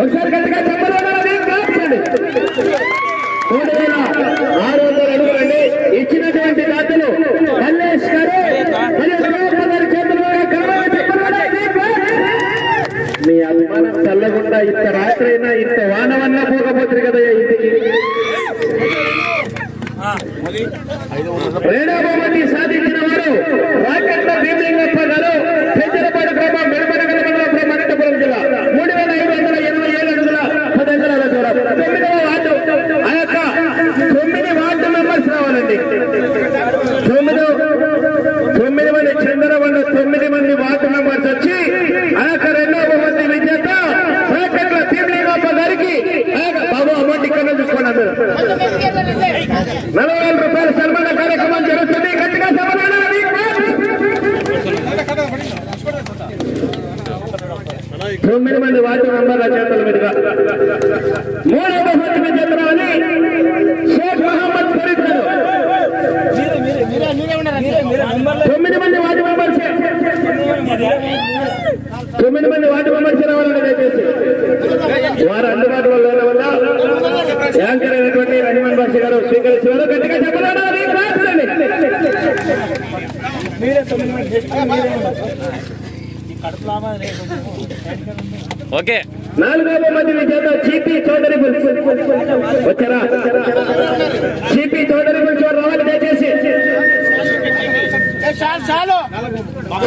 ఒకసారి గట్టిగా చెప్పండి. 3600 అడుగులండి. ఇచ్చినటువంటి దాతలు మల్లేష్ గారు మీ అభిమానం చల్లకుండా ఇంత రాత్రైనా ఇంత వానవన్నా పోకపోతుంది కదా ఇంటికి. రెండవ బహుమతి సాధించిన వారు రాకెట్ల భీమలింగప్ప గారు, పెంచలపాడు గ్రామం, మెడపనగల మండలం, అనంతపురం జిల్లా. 3587 అడుగుల 10 అంగుళాల దూరం. 9వ వార్డు. ఆ యొక్క 9 వార్డు మెంబర్స్ రావాలండి. 9 మంది చంద్రవండ 9 మంది వార్డు మెంబర్స్ వచ్చి ఆ యొక్క రెండవ బహుమతి విజేత రాకెట్ల భీమలింగప్ప గారికి బాబు అమౌంట్ ఇక్కడ చూసుకోండి. 40,000 రూపాయల సన్మాన కార్యక్రమం జరుగుతుంది. గట్టిగా సమాధానం. 9 మంది వార్డు మెంబర్ల చేతుల మీదుగా 3వ బహుమతి విజేతరాలని షేక్ మహమ్మద్ ఫరీద్ గారు. 9 మంది వార్డు మెంబర్స్ 9 మంది వార్డు మెంబర్స్ రావాలని దయచేసి వారు అందుబాటులో లేని వల్ల యాంకర్ అయినటువంటి రహమాన్ బాషా గారు స్వీకరించారు. గట్టిగా చెప్పాలి. ఓకే. 4వ బహుమతి విజేత సిపి చౌదరి వచ్చారా? సిపి చౌదరి రావాలి దయచేసి.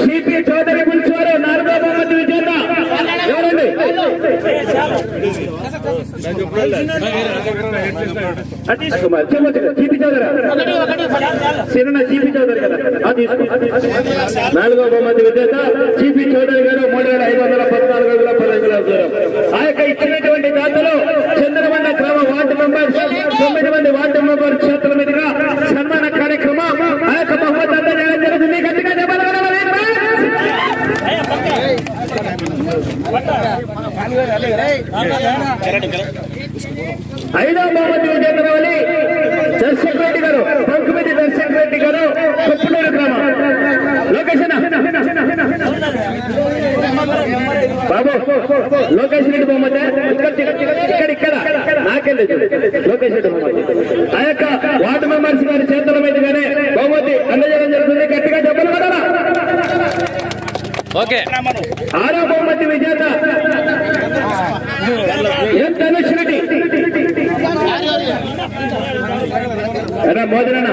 సిపి చౌదరి పులిచేవారు 4వ బహుమతి విజేత ఎవరండి? సిపి చౌదరి సిన్న సిపి చౌదరి కదా. 4వ బహుమతి విజేత సిపి చౌదరి గారు 3514 అడుగుల 10 అంగుళాల దూరం. ఆ యొక్క ఇచ్చినటువంటి దాతలు చంద్రమండ గ్రామ వార్డు మెంబర్ 9 మంది వార్డు మెంబర్ చేతుల మీదుగా సన్మాన కార్యక్రమం ఆ యొక్క బహుమతి అందజేయడం జరుగుతుంది. గట్టిగా చెప్పాలి. 5వ బహుమతి విజేతరావళి దర్శక్ రెడ్డి గారు, పంకుమిది దర్శక్ రెడ్డి గారు, కొప్పునూరు గ్రామం. లొకేషన్ బాబు లోకేష్ రెడ్డి బహుమతి ఇక్కడ నాకెళ్ళదు. లోకేష్ రెడ్డి బహుమతి ఆ యొక్క వార్డు మెంబర్స్ గారి చేతుల మీదుగానే బహుమతి అందజేయడం జరుగుతుంది. గట్టిగా చెప్పాలి కదా. ఓకే. 6వ బహుమతి విజేత ఎం ధనుష్ రెడ్డి. మోదరన్న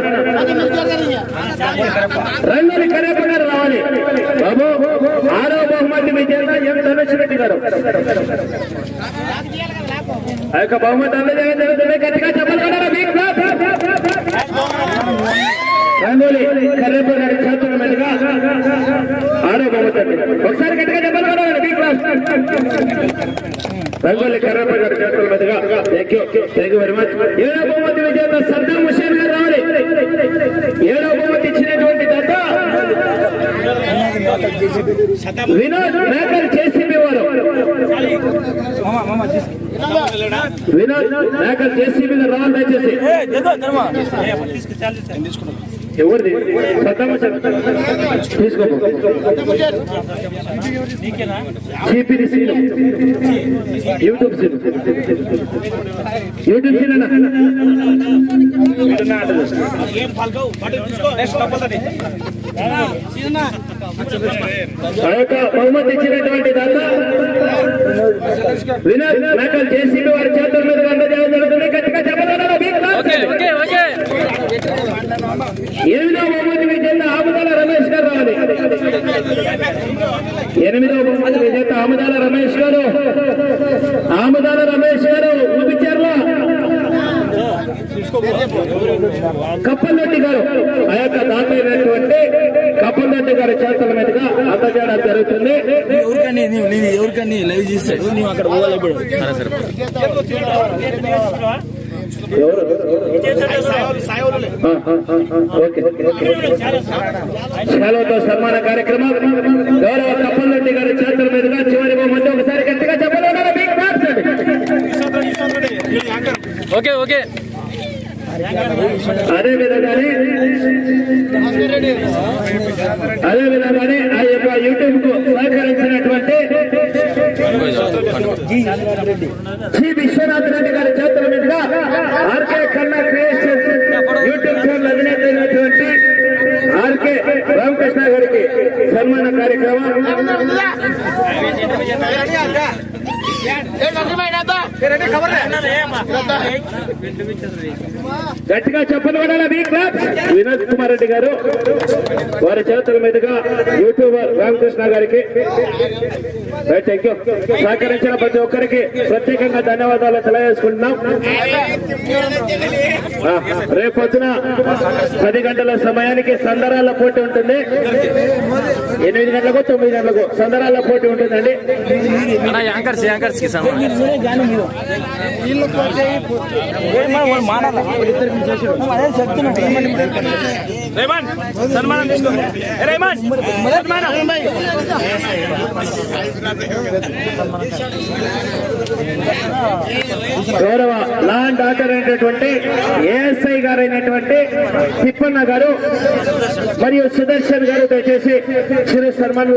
రంగులు కరేప గారు రావాలి బాబు. 6వ బహుమతి విజేత ఎం ధనుష్ రెడ్డి గారు. ఆ యొక్క బహుమతి అందజేయడం జరుగుతుంది. గట్టిగా చెప్పాలి. రంగోలి కరేప గారి చేతుల మీదుగా 6వ బహుమతి. ఒకసారి గట్టిగా చెప్పాలి. రంగోలి కరేప గారి చేతుల మీదుగా. Thank you very much. 7వ బహుమతి విజేత సద్దాం హుసేన్ గారు రావాలి. 7వ బహుమతి ఇచ్చినటువంటి దాత వినోద్ మేకర్ జేసీబీ వారు. వినోద్ మేకర్ జేసీబీ గారు రావాలి దయచేసి. ఎవరిది తీసుకో. సిపిడి సీన్ యూట్యూబ్ సీన్ అన్న ఆ యొక్క బహుమతి ఇచ్చినటువంటి దాత వినోద్ మేకల్ జేసీబీ వారి చేతుల మీద అందజేయడం జరుగుతుంది. గట్టిగా చెప్పాలి. 8వ బహుమతి విజేత ఆముదాల రమేష్ గారు రావాలి. 8వ బహుమతి విజేత ఆముదాల రమేష్ గారు. ఆముదాల రమేష్ గారు ఊపిచేర్ల కప్పలరెడ్డి గారు. ఆ యొక్క దాత అయినటువంటి కప్పలరెడ్డి గారి చేతుల మీదుగా అందజేయడం జరుగుతుంది. ఎవరికని లైవ్ చేస్తాడు నువ్వు అక్కడ పోవాలి. శాలువతో సన్మాన కార్యక్రమం గౌరవ కప్పలరెడ్డి గారి చేతుల మీదుగా చివరి బహుమతి. ఒకసారి గట్టిగా చెప్పాలి. ఓకే. ఓకే. అదేవిధంగానే ఆ యొక్క యూట్యూబ్ కు సహకరించినటువంటి శ్రీ విశ్వనాథ్ రెడ్డి గారి చేతుల మీదుగా ఆర్కే కన్నా క్రియేషన్ యూట్యూబ్ ఛానల్ అధినేత అయినటువంటి ఆర్కే రామకృష్ణ గారికి సన్మాన కార్యక్రమం గట్టిగా చెప్పని కూడా వినోద్ కుమార్ రెడ్డి గారు వారి చేతుల మీదుగా యూట్యూబర్ రామకృష్ణ గారికి థ్యాంక్ యూ సహకరించిన ప్రతి ఒక్కరికి ప్రత్యేకంగా ధన్యవాదాలు తెలియజేసుకుంటున్నాం. రేపొద్దున 10 గంటల సమయానికి సందరాల పోటీ ఉంటుంది. 8 గంటలకు 9 గంటలకు సందరాల పోటీ ఉంటుందండి. యాంకర్స్ కి సన్మానం తీసుకో గౌరవ లా అండ్ ఆర్డర్ అయినటువంటి ఏఎస్ఐ గారు అయినటువంటి తిప్పన్న గారు మరియు సుదర్శన్ గారు దయచేసి చిరు సన్మానం